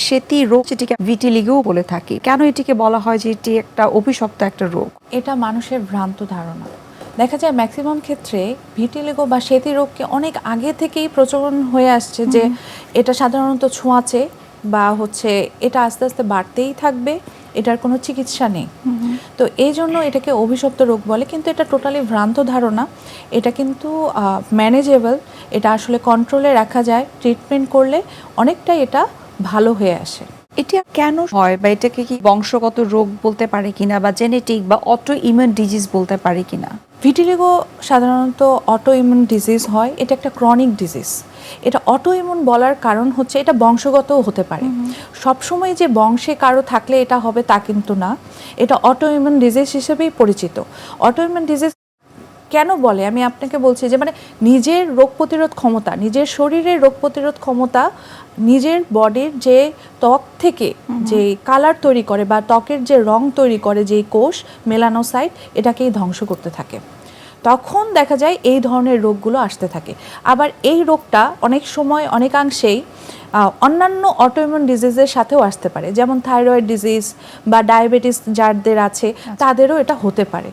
সেতি রোগ, যেটিকে ভিটিলিগোও বলে থাকি, কেন এটিকে বলা হয় যে এটি একটা অভিশপ্ত একটা রোগ? এটা মানুষের ভ্রান্ত ধারণা। দেখা যায় ম্যাক্সিমাম ক্ষেত্রে ভিটিলিগো বা সেতি রোগকে অনেক আগে থেকেই প্রচলন হয়ে আসছে যে এটা সাধারণত ছোঁয়াচে বা এটা আস্তে আস্তে বাড়তেই থাকবে, এটার কোনো চিকিৎসা নেই। তো এই জন্য এটাকে অভিশপ্ত রোগ বলে, কিন্তু এটা টোটালি ভ্রান্ত ধারণা। এটা কিন্তু ম্যানেজেবল, এটা আসলে কন্ট্রোলে রাখা যায়, ট্রিটমেন্ট করলে অনেকটাই এটা ভালো হয়ে আসে। এটা কেন হয়, বা এটাকে কি বংশগত রোগ বলতে পারে কিনা, বা জেনেটিক বা অটো ইমিউন ডিজিজ বলতে পারে কিনা? ভিটিলিগো সাধারণত অটো ইমিউন ডিজিজ হয়, এটা একটা ক্রনিক ডিজিজ। এটা অটো ইমিউন বলার কারণ হচ্ছে এটা বংশগতও হতে পারে। সবসময় যে বংশে কারো থাকলে এটা হবে তা কিন্তু না, এটা অটো ইমিউন ডিজিজ হিসেবেই পরিচিত। অটো ইমিউন ডিজিজ কেন বলে আমি আপনাকে বলছি যে নিজের রোগ প্রতিরোধ ক্ষমতা, নিজের শরীরের রোগ প্রতিরোধ ক্ষমতা নিজের বডির যে ত্বক থেকে যে কালার তৈরি করে বা ত্বকের যে রং তৈরি করে যেই কোষ মেলানোসাইট, এটাকেই ধ্বংস করতে থাকে। তখন দেখা যায় এই ধরনের রোগগুলো আসতে থাকে। আবার এই রোগটা অনেক সময় অনেকাংশেই অন্যান্য অটোইমিউন ডিজিজের সাথেও আসতে পারে, যেমন থাইরয়েড ডিজিজ বা ডায়াবেটিস যাদের আছে তাদেরও এটা হতে পারে।